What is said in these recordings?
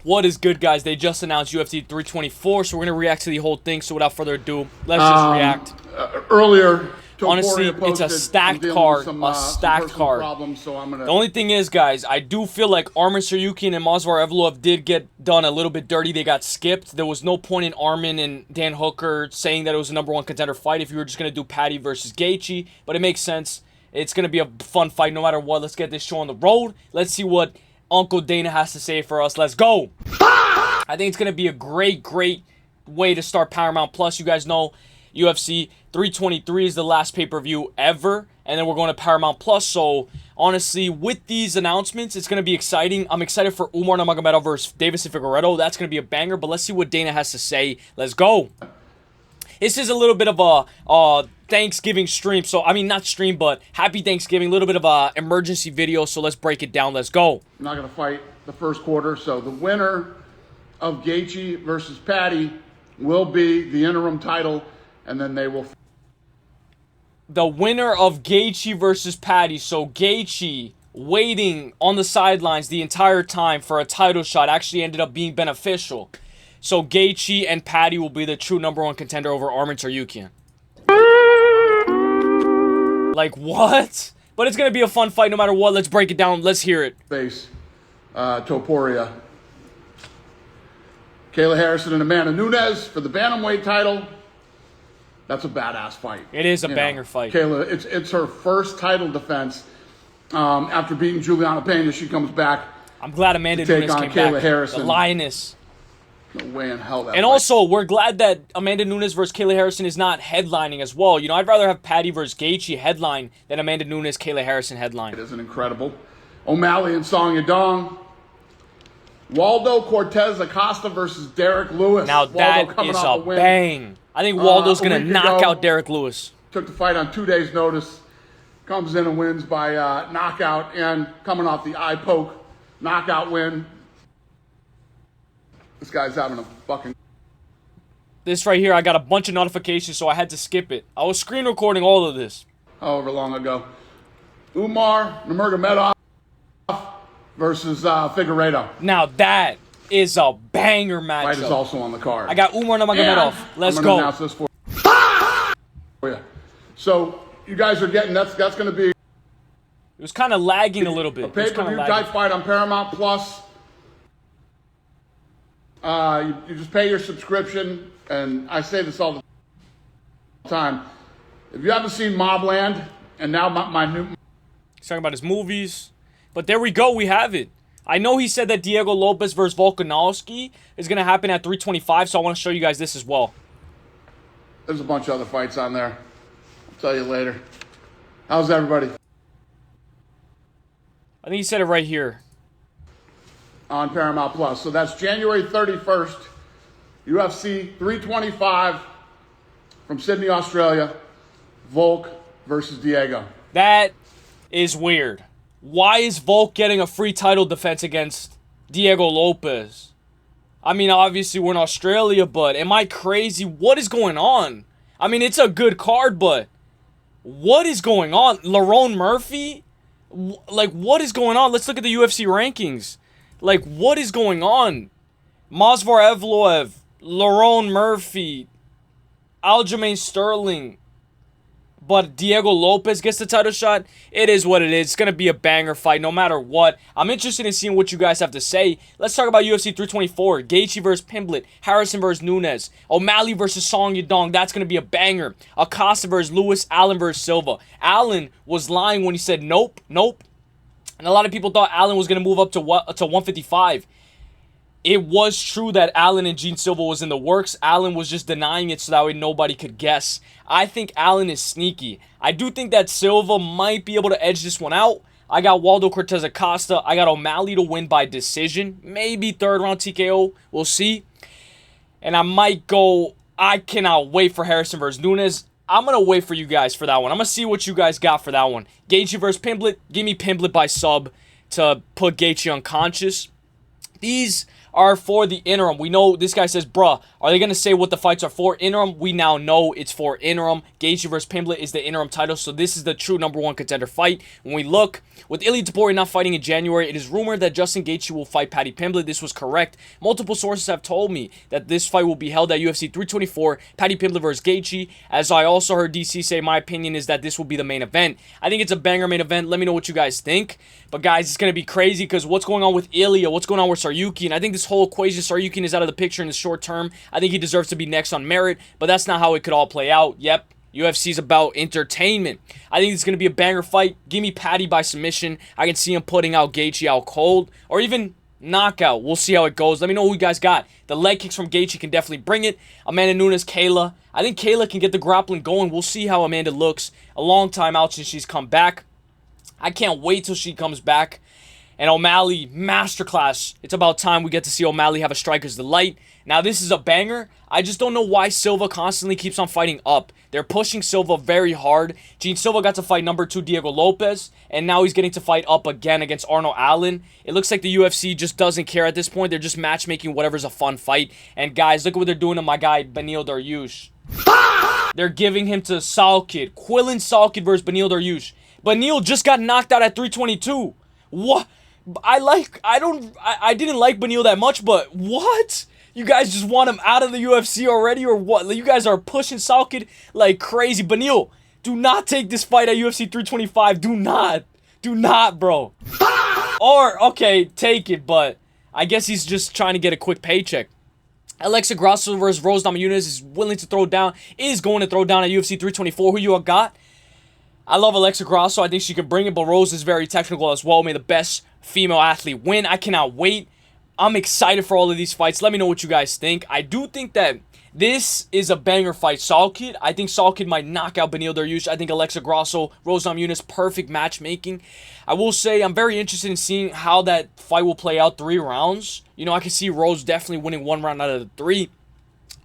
What is good, guys? They just announced UFC 324, so we're going to react to the whole thing. So without further ado, let's just react. Earlier, honestly, it's a stacked card. A stacked card. Problems, so I'm gonna... The only thing is, guys, I do feel like Arman Tsarukyan and Movsar Evloev did get done a little bit dirty. They got skipped. There was no point in Arman and Dan Hooker saying that it was a #1 contender fight if you were just going to do Paddy versus Gaethje, but it makes sense. It's going to be a fun fight no matter what. Let's get this show on the road. Let's see what Uncle Dana has to say for us. Let's go. I think it's going to be a great way to start Paramount Plus. You guys know UFC 323 is the last pay-per-view ever, and then we're going to Paramount Plus. So honestly, with these announcements, it's going to be exciting. I'm excited for Umar Nurmagomedov versus Deiveson Figueiredo. That's going to be a banger, but let's see what Dana has to say. Let's go. This is a little bit of a Thanksgiving stream. So, I mean, not stream, but happy Thanksgiving. A little bit of a emergency video. So, let's break it down. Let's go. I'm not going to fight the first quarter. So, the winner of Gaethje versus Paddy will be the interim title. And then they will... The winner of Gaethje versus Paddy. So, Gaethje waiting on the sidelines the entire time for a title shot actually ended up being beneficial. So, Gaethje and Paddy will be the true #1 contender over Arman Tsarukyan. Like, what? But it's going to be a fun fight no matter what. Let's break it down. Let's hear it. Face Topuria. Kayla Harrison and Amanda Nunes for the bantamweight title. That's a badass fight. It is a banger fight. Kayla, it's her first title defense after beating Juliana Pena. She comes back. I'm glad Amanda Nunes came Kayla back. Harrison. The Lioness. No way in hell that and fight. Also, we're glad that Amanda Nunes versus Kayla Harrison is not headlining as well. You know, I'd rather have Paddy versus Gaethje headline than Amanda Nunes, Kayla Harrison headline. It is an incredible. O'Malley and Song Yadong. Waldo Cortez Acosta versus Derek Lewis. Now that is a bang. I think Waldo's going to knock out Derek Lewis. Took the fight on 2 days' notice. Comes in and wins by knockout, and coming off the eye poke knockout win. This guy's having a fucking... This right here, I got a bunch of notifications, so I had to skip it. I was screen recording all of this. However long ago. Umar Nurmagomedov versus Figueiredo. Now that is a banger matchup. Fight is also on the card. I got Umar Nurmagomedov. Let's go. Announce this for you. So you guys are getting that's going to be... It was kind of lagging a little bit. A pay-per-view type fight on Paramount Plus. You just pay your subscription, and I say this all the time. If you haven't seen Mobland, and now my new... He's talking about his movies. But there we go, we have it. I know he said that Diego Lopez versus Volkanovski is going to happen at 325, so I want to show you guys this as well. There's a bunch of other fights on there. I'll tell you later. How's everybody? I think he said it right here. On Paramount Plus. So that's January 31st, UFC 325 from Sydney, Australia. Volk versus Diego. That is weird. Why is Volk getting a free title defense against Diego Lopez? I mean, obviously we're in Australia, but am I crazy? What is going on? I mean, it's a good card, but what is going on? Lerone Murphy? Like, what is going on? Let's look at the UFC rankings. Like, what is going on? Movsar Evloev, Lerone Murphy, Aljamain Sterling, but Diego Lopez gets the title shot. It is what it is. It's going to be a banger fight no matter what. I'm interested in seeing what you guys have to say. Let's talk about UFC 324. Gaethje versus Pimblett. Harrison versus Nunes. O'Malley versus Song Yadong. That's going to be a banger. Acosta versus Lewis. Allen versus Silva. Allen was lying when he said nope, nope. And a lot of people thought Allen was going to move up to 155. It was true that Allen and Gene Silva was in the works. Allen was just denying it so that way nobody could guess. I think Allen is sneaky. I do think that Silva might be able to edge this one out. I got Waldo Cortez Acosta. I got O'Malley to win by decision. Maybe third round TKO. We'll see. And I might go... I cannot wait for Harrison versus Nunes. I'm going to wait for you guys for that one. I'm going to see what you guys got for that one. Gaethje versus Pimblett. Give me Pimblett by sub to put Gaethje unconscious. These are for the interim. We know this guy says, bruh, are they going to say what the fights are for? Interim, we now know it's for interim. Gaethje versus Pimblett is the interim title, so this is the true #1 contender fight. When we look, With Ilia Topuria not fighting in January, it is rumored that Justin Gaethje will fight Paddy Pimblett. This was correct. Multiple sources have told me that this fight will be held at UFC 324, Paddy Pimblett versus Gaethje. As I also heard DC say, my opinion is that this will be the main event. I think it's a banger main event. Let me know what you guys think. But guys, it's going to be crazy because what's going on with Ilia, what's going on with Tsarukyan. I think this whole equation, Tsarukyan is out of the picture in the short term. I think he deserves to be next on merit, but that's not how it could all play out. Yep. UFC's about entertainment. I think it's going to be a banger fight. Give me Paddy by submission. I can see him putting out Gaethje out cold. Or even knockout. We'll see how it goes. Let me know who you guys got. The leg kicks from Gaethje can definitely bring it. Amanda Nunes, Kayla. I think Kayla can get the grappling going. We'll see how Amanda looks. A long time out since she's come back. I can't wait till she comes back. And O'Malley, masterclass. It's about time we get to see O'Malley have a striker's delight. Now, this is a banger. I just don't know why Silva constantly keeps on fighting up. They're pushing Silva very hard. Gene Silva got to fight number 2 Diego Lopez, and now he's getting to fight up again against Arnold Allen. It looks like the UFC just doesn't care at this point. They're just matchmaking whatever's a fun fight. And guys, look at what they're doing to my guy, Beneil Dariush. They're giving him to Salkid. Quillen Salkid versus Beneil Dariush. Beneil just got knocked out at 322. What? I didn't like Beneil that much, but what? You guys just want him out of the UFC already or what? You guys are pushing Salkid like crazy. Beneil, do not take this fight at UFC 325. Do not. Do not, bro. Or, okay, take it, but I guess he's just trying to get a quick paycheck. Alexa Grasso versus Rose Namajunas is willing to throw down, is going to throw down at UFC 324. Who you all got? I love Alexa Grasso. I think she can bring it, but Rose is very technical as well. May the best female athlete win. I cannot wait. I'm excited for all of these fights. Let me know what you guys think. I do think that this is a banger fight. Salkid, I think Salkid might knock out Beneil Dariush. I think Alexa Grasso, Rose Namajunas, perfect matchmaking. I will say I'm very interested in seeing how that fight will play out 3 rounds. You know, I can see Rose definitely winning 1 round out of the 3.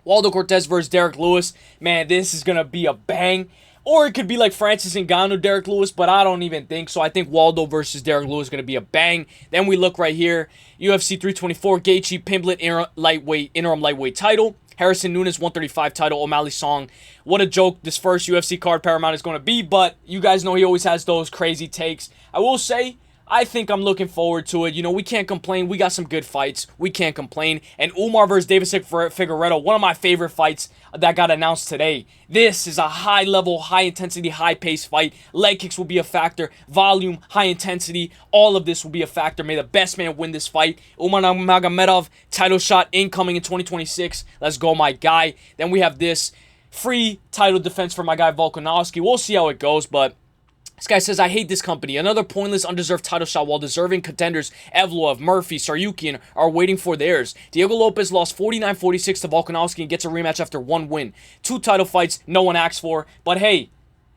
Waldo Cortez versus Derek Lewis. Man, this is going to be a bang. Or it could be like Francis Ngannou, Derek Lewis, but I don't even think so. I think Waldo versus Derek Lewis is going to be a bang. Then we look right here. UFC 324, Gaethje, Pimblett, interim lightweight title. Harrison Nunes, 135 title. O'Malley Song. What a joke this first UFC card Paramount is going to be, but you guys know he always has those crazy takes. I will say, I think I'm looking forward to it. You know, we can't complain. We got some good fights. We can't complain. And Umar versus Davis Figueiredo, one of my favorite fights that got announced today. This is a high-level, high-intensity, high-paced fight. Leg kicks will be a factor. Volume, high intensity, all of this will be a factor. May the best man win this fight. Umar Nurmagomedov, title shot incoming in 2026. Let's go, my guy. Then we have this free title defense for my guy Volkanovski. We'll see how it goes, but this guy says, I hate this company. Another pointless, undeserved title shot while deserving contenders Evloev, Murphy, Tsarukyan are waiting for theirs. Diego Lopez lost 49-46 to Volkanovski and gets a rematch after 1 win. 2 title fights no one asked for. But hey,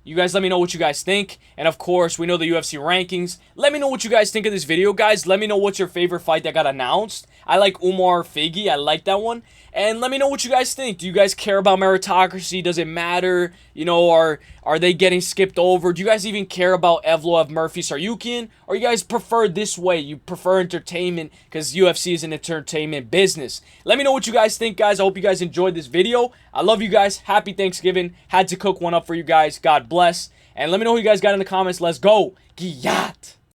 you guys let me know what you guys think. And of course, we know the UFC rankings. Let me know what you guys think of this video, guys. Let me know what's your favorite fight that got announced. I like Umar Figgy. I like that one. And let me know what you guys think. Do you guys care about meritocracy? Does it matter? You know, are they getting skipped over? Do you guys even care about Evloev, Murphy, Tsarukyan? Or you guys prefer this way? You prefer entertainment because UFC is an entertainment business. Let me know what you guys think, guys. I hope you guys enjoyed this video. I love you guys. Happy Thanksgiving. Had to cook one up for you guys. God bless. And let me know who you guys got in the comments. Let's go. Giyat.